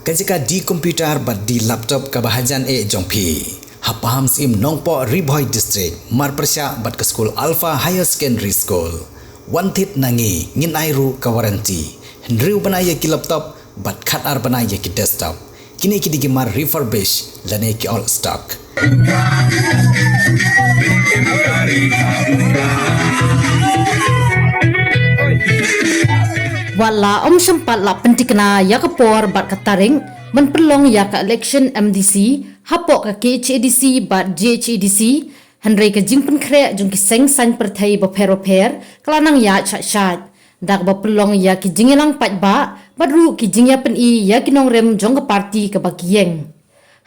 kajika di komputer bat di laptop kabahajan jongpi. Hapaham sim nongpo Riboy District marpersya bat ke school Alpha Higher Secondary School. Wantit nangi ngin airu ka warranty. Hendriu banaya ki laptop bat khatar banaya ki desktop. Kini ki digimar refurbish lane ki all stock. Wala sempat la pentikna ya kapor bat kataring menperlong ya ka election MDC hapok ka KHADC bat GHADC Henry ka jingpen krek jung ki seng san perthai ba per kelanang ya chat dak ba pelong ya ki jingelang pat ba badru ki jingya pen I ya ki nong rem jong ka parti ka bagieng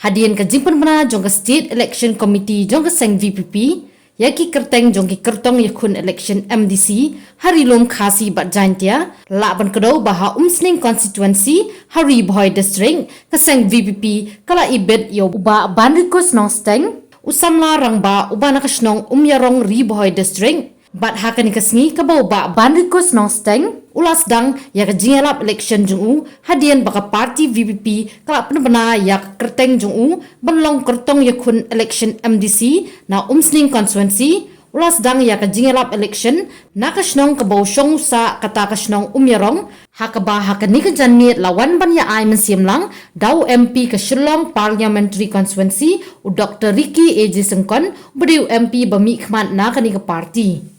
hadian ka jingpen bana jong ka state election committee jong ka seng VPP yaki kerteng jong ki kertong yakun election MDC hari lom khasi bat jantia la ban kedau baha umsning constituency hari Riboy District kaseng VPP kala ibet yo uba bandrikus nong steng usamla rangba uba nakasnong umyarong Riboy District bat hakani kasngi kabau ba bandrikus nong steng ulas dang yak jingelap election jung hadian baka parti VPP kala penbena yak kerteng jung benlong kertong yakun election MDC na umsning constituency ulas dang yak jingelap election nakasnong kabau shong sa kata kasnong umyarong hakaba hakani ka janmit lawan banya ai mensiamlang dau MP ke Shillong Parliamentary Constituency u Dr. Ricky AJ Sengkon beriu MP bami khmat na kani ka parti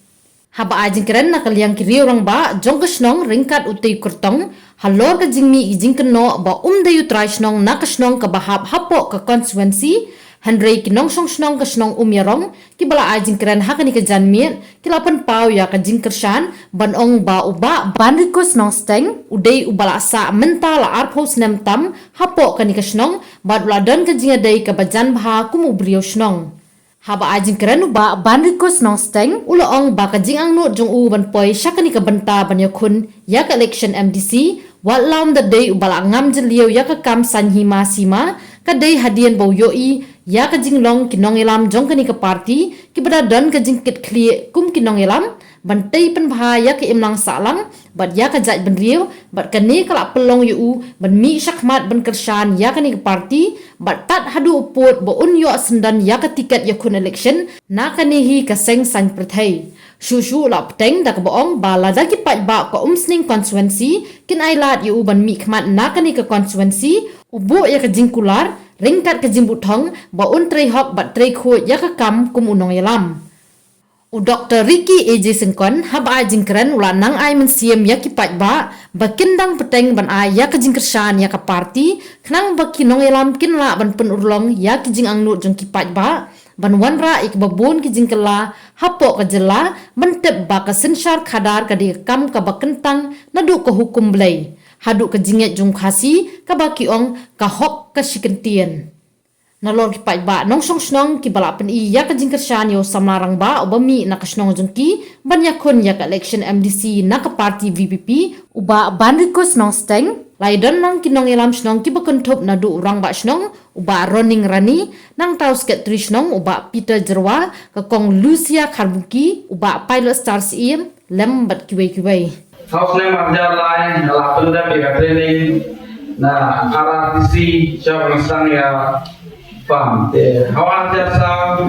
haba ajing keren nak liang kiri orang ba jong kesnong ringkat utai kertong halor ke jingmi ijing keno ba dayu trai snong nak kesnong ke bahap hapok ke konstituensi Henry kinong snong kesnong yarong ki bala ajing keren hakani ke janmiet kilapan pau ya ke jing kersan banong ba uba bandrikus nong steng udai ubala sa mental arpos nem tam hapok ke ni kesnong bad ladon ke jinga dai ke bajan bah kumu brio snong haba ajing keren ba bandrikus nong steng uloong ba ka jing ang no jong ban poi syakani ka benta banyakun ya ka election MDC walam the day ubala ngam jeliu ya ka kam sanhima sima ka day hadian bau yoi ya ka jing long kinong elam jong kani ka parti ki bada don ka jing kit kli kum kinong elam bantai pen bahaya ke imlang salang bad ya ka jaj ben riu bad kani kala pelong yu ban mi syakmat ben kersan ya kani ka parti bad tat hadu uput bo un yo sendan ya ka tiket yakun election na kani hi ka seng san perthai shushu la pteng dak boong bala da ki pat ba ko umsning constituency kin ai lat yu ban mi khmat na kani ka constituency ubu ya ka jingkular ringkat ka jimbutong ba un trei hok bad trei khu ya ka kam kum unong yalam u Dr. Ricky AJ Sengkon haba ajing keren ula nang ai mensiam ya ki pat ba bakindang peteng ban ai ya ka jingkersan ya ka parti knang baki nong elam kin la ban pen urlong ya ki jing ang nu jong ki pat ba ban wanra ik babun ki jingkela hapok ka jela mentep ba ka sensar khadar ka di kam ka bakentang nadu ka hukum blai hadu ka jinget jong khasi ka baki ong ka hok ka sikentien nalor ki pat ba nong song snong ki bala pen I ya ka jingkersan yo samlarang ba obami na kasnong jong ki banyakun ya ka election MDC na ka parti VPP uba bandrikus nong steng laidon nang kinong elam snong ki bakuntop na du urang ba snong uba running rani nang taus ket tri snong uba Peter Jerwa ka kong Lucia Karbuki uba pilot stars im lem bat kiwe House name Abdul Lai na lapunda bi training na RRTC siya sang ya pam te hawan jasa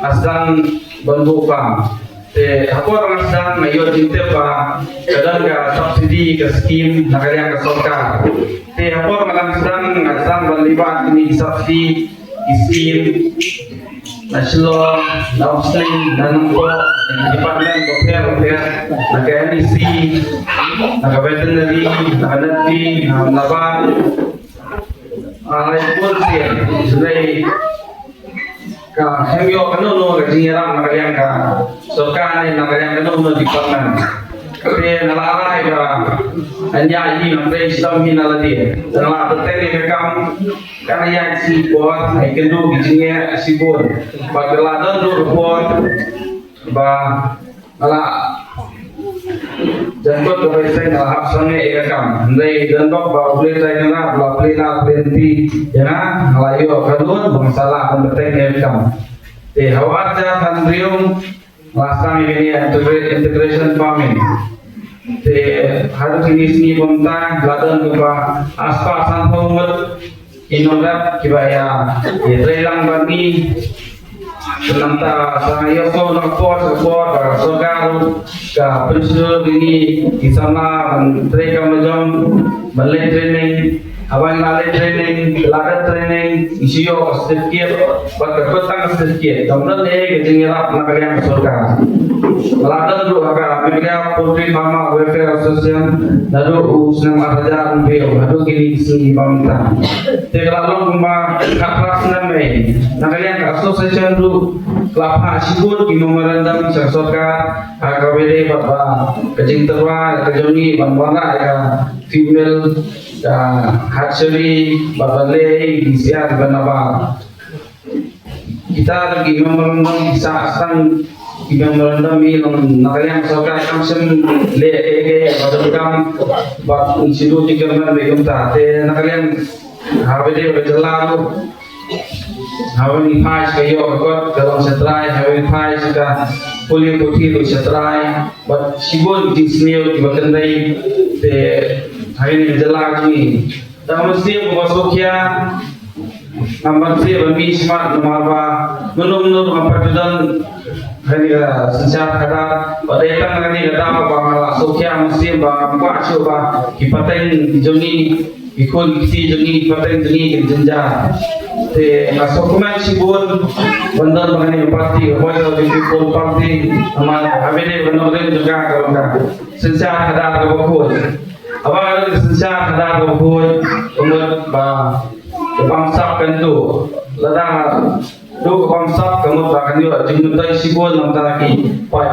asang bantu pam te hapor asang mayor dinte pa kadang ka subsidi ke skim nagarian ka sarkar te hapor asang berlibat ini subsidi skim nasional nausling dan departemen dokter NIC veterinary nanti naban pun sih sudah ka hemyo kanu ka jingeram nagarian ka sarkar ni nagarian kanu departemen Kaya nalaray ka anya ini nampai Islam hinaladi nala teteri bekam karena yang sibot ay kendu gijinge sibot pagladan do report ba nala jantot ko ay na hapsange ikam ndai jantot ba boleh tay na ba plena plenti yana nalayo kadun masalah penting ikam te hawat ja tandrium lasang ini integration farming te harus ini sini pemerintah belakang kepa aspa sanpomut inolat kibaya relang bagi Nanta saya so support sogaru ka pensiun ini di sana mereka macam ballet training awal ballet training lagat training isio sedikit berkekuatan sedikit kemudian kejengirat nakalian surga lagat dulu agak mereka putri mama welfare association lalu usnam araja umpio lalu kini sini pemerintah tegalalu kuma kapras namai nakalian association dulu kelapa sibur di memorandum sarsoka agawede bapa kejing terwa kejoni bangwana ya female hatchery babale disia banaba kita lagi memorandum bisa sang di memorandum ini nakalian sarsoka kamsem le ege badam bab institut government begum ta te nakalian habede berjelalu Hawan ipais kayo agad dalam setrai hawan ipais ka puli putih do setrai but sibol di sini di bakandai te hari ni jalagi dalam setiap masuknya nampak setiap bami smart nama menurut memperjudan hari senjata kada pada yang kali kata apa masuknya mesti bawa coba kipaten joni ikut kisi joni kipaten joni jenja teasukuman sibul bandar mengenai parti wajah people party amal habene benar juga kalau senjata kada berbuat apa ada senjata kada berbuat kemudian bangsa kendu lada do bangsa kemudian bahkan juga jumlah sibul nanti lagi pai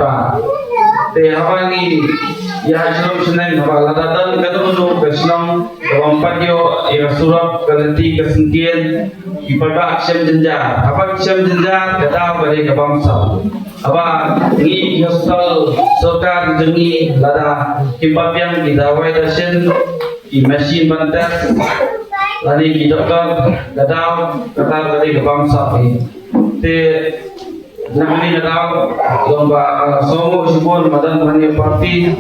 te apa ni ya sebelum senang apa lada dan kadang kesenang dalam patio ya surat ganti kesengkian ipada aksem jenja apa aksem jenja kata pada bangsa apa ini hostel serta jengi lada kipat yang didawai dasen di mesin bantas lani di dokter kata pada bangsa te namanya kata lomba somo sibol madan mani parti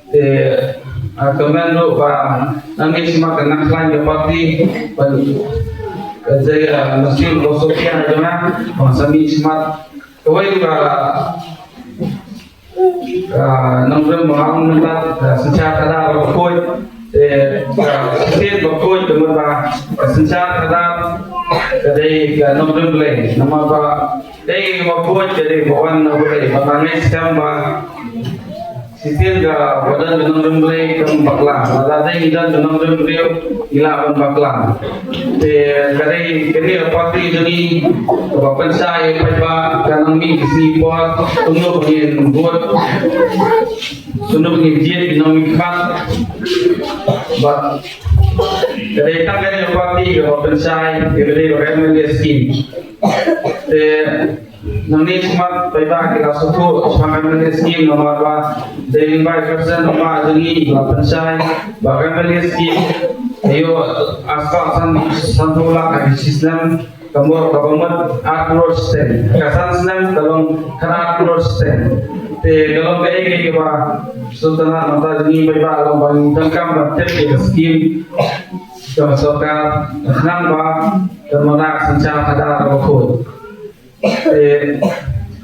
te kemudian lupa nanti semua kena klaim parti kerja mesin bosoknya jangan masami smart kawai juga nomor mengang nanti secara kada berkoi setiap berkoi kemudian secara kada dari nomor beli nama apa dari berkoi dari bawan beli batangnya siapa Sisil ga wadan dengan rumble kem bakla, ada idan dengan rumble ilaban bakla. Te kari parti jadi bapan saya paiba kanang mi kisi pot tunggu pengin buat tunggu pengin jet binong mikmat. But kari parti ga bapan saya kari remel skin. Te Nanti semua baiklah kita suku semangat meniskim nomor apa dari baik kerja nomor jadi lapan bahkan meniskim ayo asal santulah dari sistem kamu approach stand kesan sistem dalam kerana approach stand dalam kayak gitu sultan nanti jadi baiklah kalau bang tengkam berarti kita skim kemasukkan kenapa termonak secara kadar berkut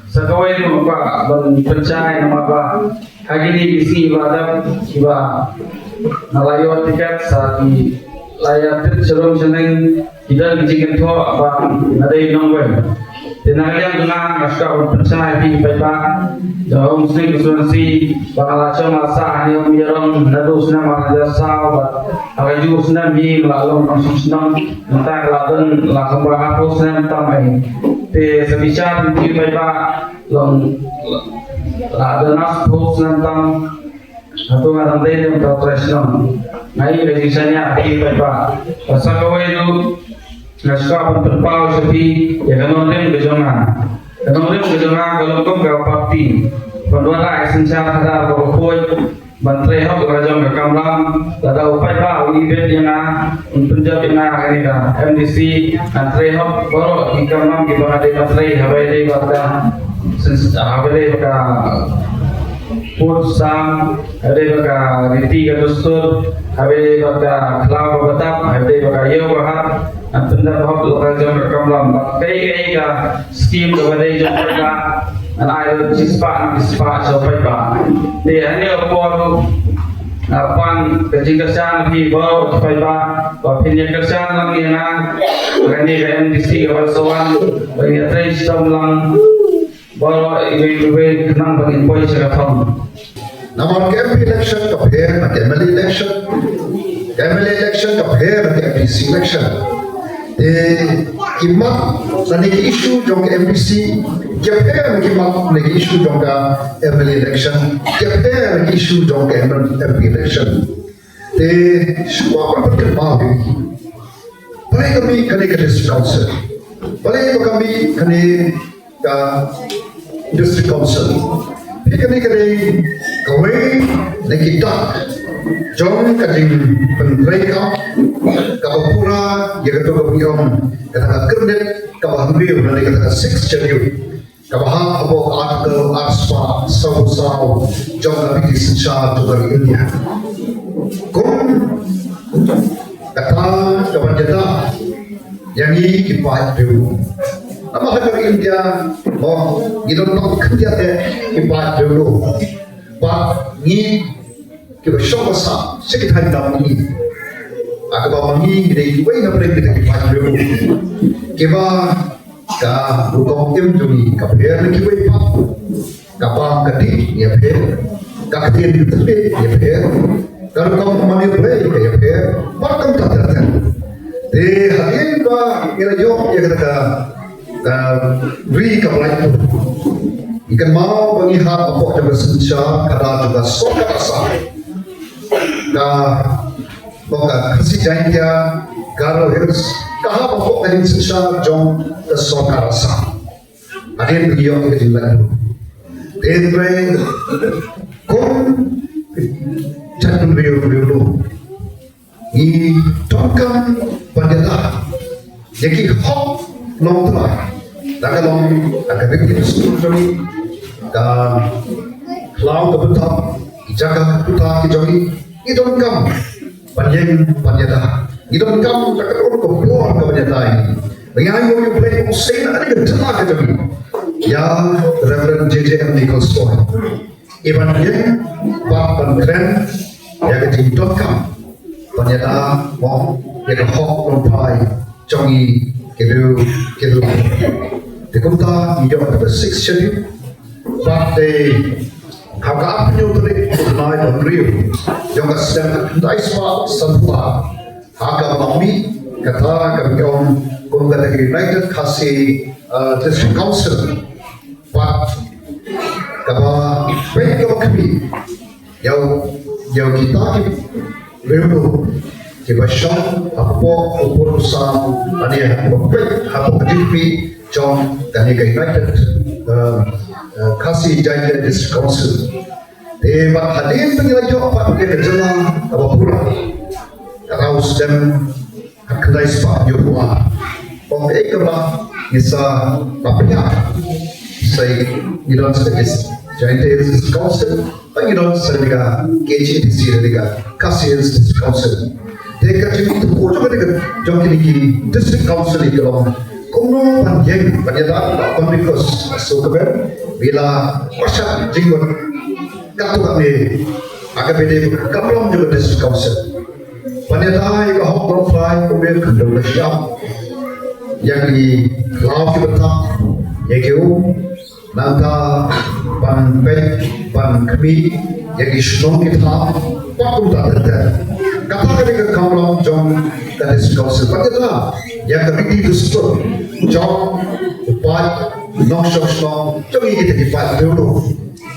Sakawai ni apa percaya nama apa hari ni isi ibadah iba nalayo tiket saat di layar sebelum seneng kita bikin tuh apa ada yang nongol tenang yang dengar naskah percaya di bapak jauh muslim asuransi bakal aja masa hanya menjerong nado senang maraja sahab agak juga senang bi lalu langsung senang entah ladan langsung berapa senang tamai te sebicar di bapak long ada nas post nantang atau ngadang deh untuk presiden naik registrasinya di bapak pasal kau itu naskah berpau sepi ya kenolim kejongan kalau kau kau parti pendua esensial ada berkuat Bantre hok rajang ke kamram lada upai ba event yang punjab ina ini ka MDC bantre hok boro di kamram di bawah di bantre habai di bawah habele ka food sam, ada baka riti ka dustur, ada baka klau batap, ada baka yo bahat, antunda bahap lokal jam kamlam, kai ka scheme ka badai jam ka, an ayo cispa sampai pa. Di hanya por pan kejingkasan di bawah sampai pa, pinjam kerjaan lang ina, kani ka MDC ka balsawan, bagi trace tam lang. Bawa ibu kenang bagi poin serapam. Nama KMP election compare dengan MLA election, MLA election compare dengan MPC election. Kimat dan isu jong MPC compare kimat dengan isu jong MLA election, compare isu jong MP election. Semua orang berkembang. Paling kami kena council, paling kami kena district council. Kini kawai kita jom kading penreka kapapura ya kata kapiom kata kernet kapahambir dan kata 6 schedule kapaha abo article arspa sau jom nabi sencha tu bagi India kum kata kapanjata yang ini kipat dulu. Nama hari India, kita nak kerja ibadat dulu. Bab ni kita syok besar, sedikit hari dalam ini. Agak bab ni kita ibadat nak pergi kita ibadat dulu. Kita dah bukan jumi, kapal kita ibadat. Kapal kadi ni apa? Kapal di tepi ni apa? Kalau kau mana boleh ni apa? Macam tak ada. Hari ini kita jom ya kita beri kapal itu. Ikan mau mengihat apa yang bersenja kada juga sok rasa. Maka kasih janjian kalau harus kahap apa yang senja jom sok rasa. Ada yang beliau kita jelaskan. Dengar kon jangan beliau. I tongkang pandeta. Jadi hok long try. Daga long agak begitu sesuatu dan cloud berbentuk jaga putar kijoi itu engkau panjang itu engkau tak perlu keluar ke panjang ini mengayu yang boleh usain ada kejelah kijoi ya Reverend JJM Nicholson iban dia bapak keren ya kecil engkau panjang mau yang hok lompai jongi kedu Dikumta iyo ada 6 schedule, but haka apnyo tadi tunai donriu, yang sedang tunai spa santua, haka mami kata kami kata United kasih district council, but kaba baik kami, yang kita lalu kita syam apa urusan ada apa ketipi John dan United kasih janji district council. Dewan hadir penilai apa dia kerja apa pula. Kalau sedang kedai spa Yohua, orang ekor bisa apa saya tidak sedikit janji district council, tidak sedikit KCDC sedikit kasih district council. Dia kerja itu ujung dengan janji district council itu orang. Kono panjang panjang kondikus sukaber bila masyarakat jinggot katu kami agak beda kaplam juga district council panjang itu hok profile kemudian kendor siap yang di laut kita yang kau nangka pan pet pan kami yang di senong kita pakun tak ada kata kami ke kaplam jom dari district council panjang yang kami itu super jom upat nong coba kita dipat dulu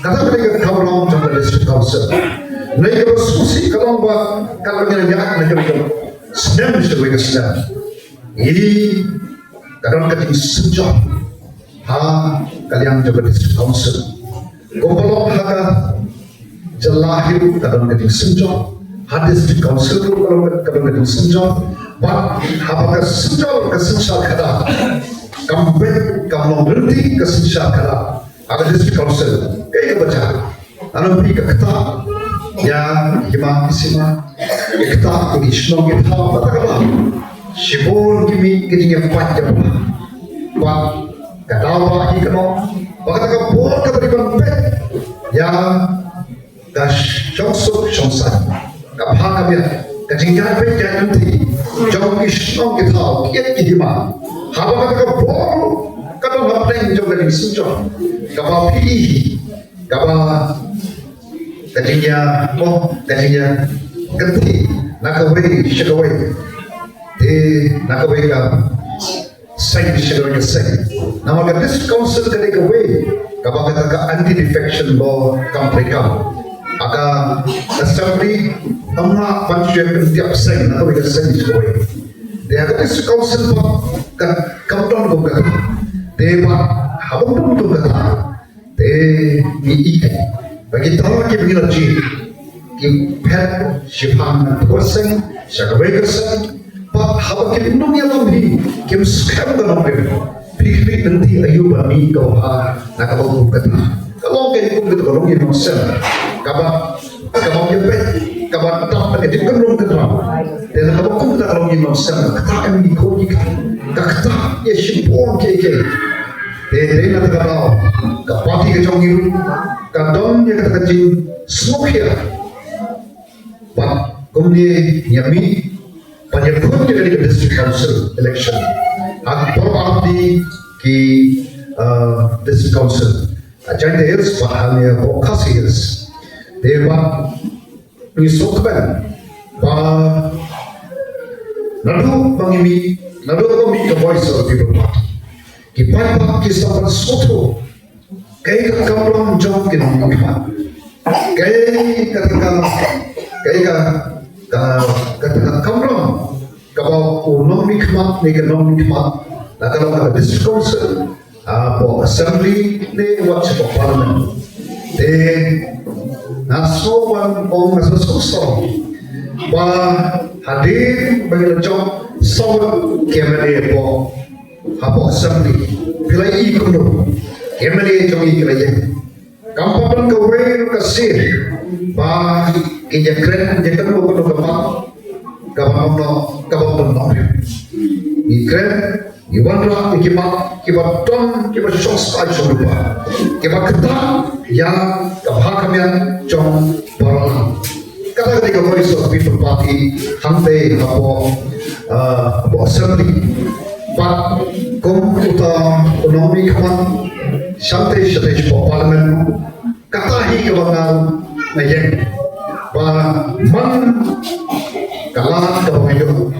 kata mereka kalau jom dari district council mereka bersusi kalau mereka mereka sedang mereka sedang ini kadang ketika sejak kalian coba district council kalau haka jelahir kadang ketika sejak district council kalau ketika sejak apakah sejauh kesensial kata kampung berhenti kesensial kata ada district council kayak baca anu pi kata ya hima kisima kata ko isno ke tha pata kala shibon kimi kejinga pat jam pat kadawa ikno bakata ka bor ka beriban pet ya das shongsuk shongsan ka bha ka ya kejinga pet ya nanti jong isno ke tha kiet kihima haba ka bor ka ba hapeng jong ka sinjo ka ba pi ka ba kejinga ganti nakawai shikawai nakawai ka sai shikawai sai nama ka this council ka nakawai kabaka ka anti defection law kamprika aga assembly amma panchayat tiap sai nakawai ka sai shikawai de aga this council ka kamton ko ka de ba habang to ka de ni bagi tahu ke begini ji ki pet shipang person shakawai person pa haba ke nung ya lambi ke skam da lambi pik nanti ayu bami kau ha nakabau kata kalau ke kum gitu kalau ini nonsen kaba ke pet kaba tak ke di kenung kata dan kalau kum tak kalau ini nonsen kata ini kau ni kata ya shipong ke Dede na tagalaw, kapati ka jong iru, kadon niya katagajin smokya. But kumni nyami, panyakun niya dari district council election. Ang purwakti ki district council. Ajan dehers pahalnya bokasi dehers. Deba pisokban pa nadu bangimi, nadu kami ka voice of the people party. Kipai pak kisah soto, kay kakamlang jom kinong ipa, kay kakamlang kabaw unong mikmat ni kanong mikmat, nakalang ka district council, po assembly ni watch po parliament, de nasowan o nasasuso, pa hadir bagi jom sawat kemene po. Apa assembly pilai ikono kemana jom ikilai kampapan kawai kasih ba kijakren jakan kono kapal kabang ikren iwanra kibaton kibashong spai sholupa kibakta yang kabhakamian jom parang kata ketika voice of people party hampe apa assembly Pak kum uta ekonomi kaman shantai po parlimen katahi kabangan ngayen pa man kalah kabangan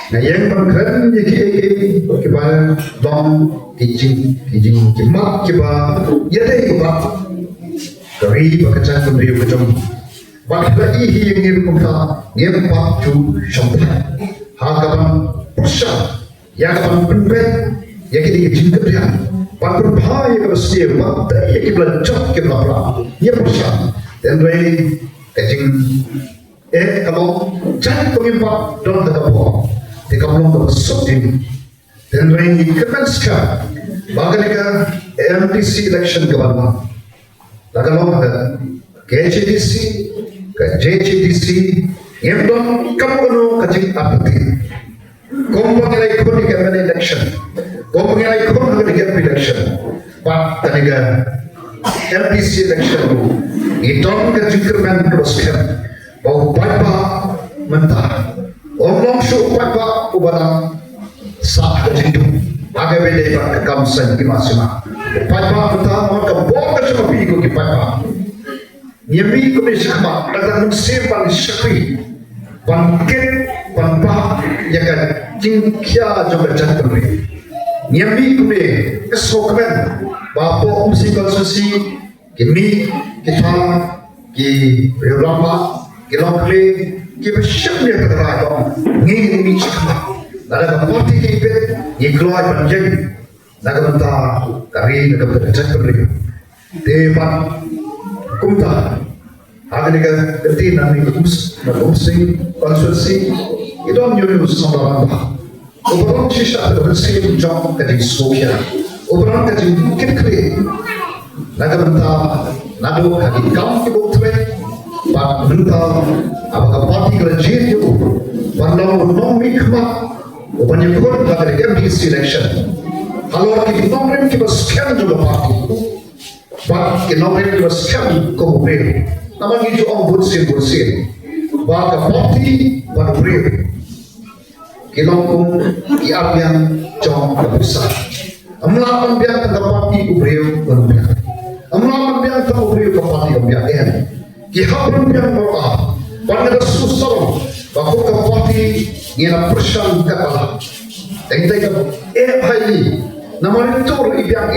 ngayen pangkren yeki kiba dom kijing kimat kiba yade kiba kari bakacan kumriu kacang bakla ihi ngir kumta ngir pak tu shantai ha kaban persya yang akan penpet yang kita jingkap dia pakun bahaya kalau setiap waktu yang kita belajar kita belajar ia bersah dan lain kajing kalau jangan pengimpak dalam kata bohong di kampung tersebut dan lain kemenska bagaimana MTC election ke mana kalau ada KCDC JCDC yang belum kamu kajing apa kung pangilay ko ni kaya election, kung pangilay ko ni kaya election, pak taniga MPC election mo, itong kajikirman prosper, bau papa mentah, omong show papa ubarang sa kajitu, agak beda pak kekamsan kimasima, papa mentah mau kebongkar sama pigo ki papa, nyami ko ni sakma, datang siapa ni sakri, bangkit panpa yakan jingkia juga jatuh ni. Nyambi kube kesokren bapo musikal susi kimi kita ki berlama kilokle ki bersyukur ya keterai dong ngin mi cakap. Nada kapati ki pet ni keluar panjang. Nada kata kari nada kata jatuh ni. Depan kumta. Agak ketina ni kumsing konsulsi itu menjadi usaha apa? Operan sisa bersih jam kerja sosial, operan kerja mungkin kiri, naga benda nado hagi kam ki botre pa mental apakah parti kerajaan itu pandang non mikma banyak kor pada MDC election kalau kita nomor kita scam juga parti pak kita nomor kita scam komplain namanya itu orang bursin baga parti pada beri kilongkung kiarbian jong besar amlapan biang tengah parti ubreu berbiang amlapan biang tengah ubreu ke parti berbiang kihapun biang berapa pada susah baku ke parti ngina persan kepala tengtai ke hai nama itu biang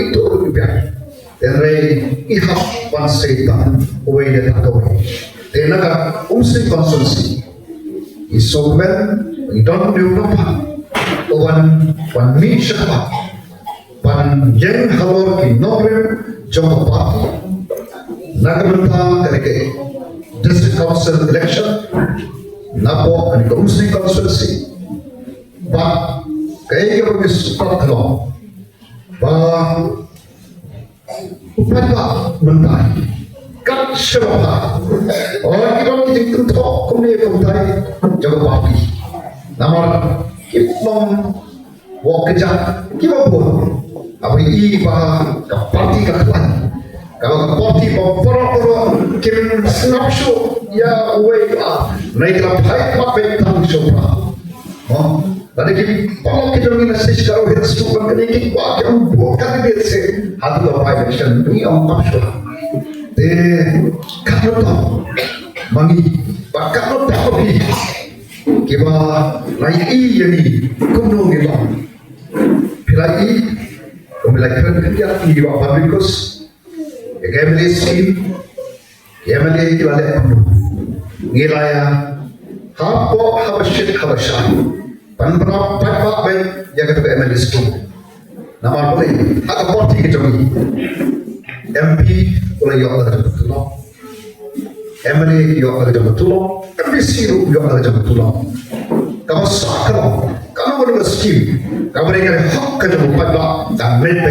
dan rei ihap pan setan uwe dia tak kawai tenaga umsi konsulsi isoben idon diupa wan mi siapa pan jeng halor ki nomor jong parti nagamenta kereke district council election napo ani umsi konsulsi ba kaya ke bis patlo ba upaya mentai kat siapa orang kita mesti tentok kemudian mentai jaga parti nomor kita mau kerja kita pun apa ini bah parti kawan kalau parti mau pura-pura kita snapshot ya away naik lapai pakai tang coba tadi kita kalau kita ingin nasi kalau kita suka ini kita bukan dia se hati lapai election ini orang masuk kalau mangi bakal tahu kiba lai yani kuno nila pilai kerja di bawah because gamble scheme gamble itu ada ngilaya hapo habasha panpra patpa ben jaga tu gamble scheme nama boleh ada parti kita MP oleh yang ada betul, MLA yang ada betul, MPC yang ada betul. Kamu sakral, kamu boleh skim, kamu berikan hak kepada pada dan mereka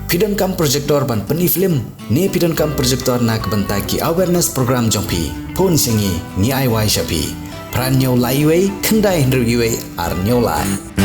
Pidon kam projector ban peni film ni pidon kam projector nak bentaki awareness program jompi pon singi ni ai wai shapi pran nyau lai wei kendai ndru yue ar nyau lai